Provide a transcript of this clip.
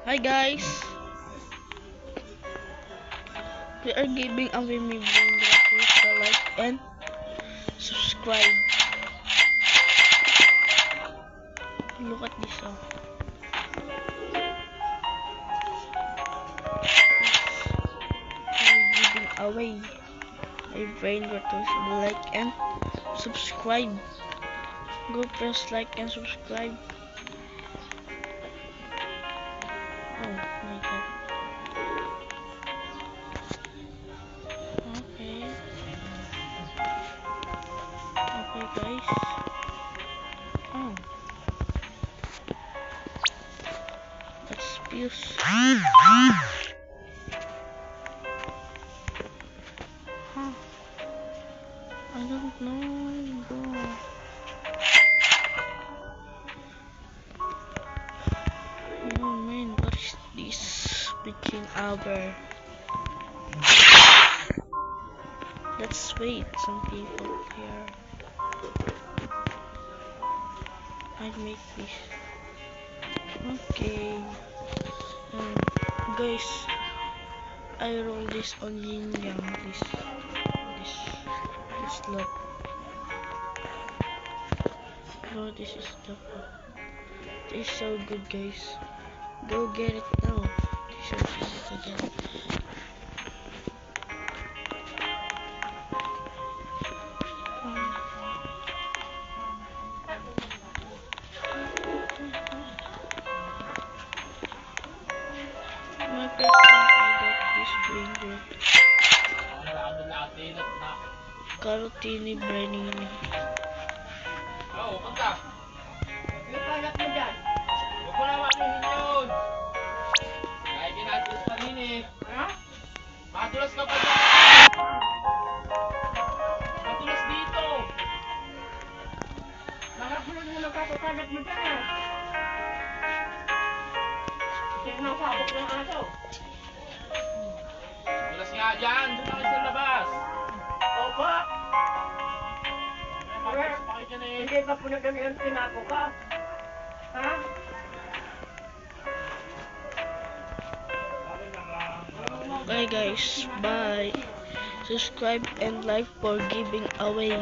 Hi guys, we are giving away my brain graphics, so like and subscribe. Look at this, oh. We're giving away my brain graphics, so like and subscribe. Go press like and subscribe. Oh my god. Okay guys. Oh, that's Pius. Huh. I don't know, bro. Oh man, what is this? Pitching hour. Let's wait, some people here. I'll make this. Okay. Guys, I roll this on Yin Yang. This look. Bro, this is so good, guys. Go get it now. Search it again. My first time I got this brain growth. Carotini Branini. Oh, punta. Yung kalat mo dyan. Huwag mo naman yun. Kaya ginatulas pa rin eh. Ha? Matulas ka pa dyan. Matulas dito. Lahat mo lang muna kapakalat mo dyan. Sinasabok ng aso. Matulas nga dyan. Doon na kayo sa labas. Opo. Hindi ba po nagkamihan pinako ka? Ha? Bye guys, bye. Subscribe and like for giving away.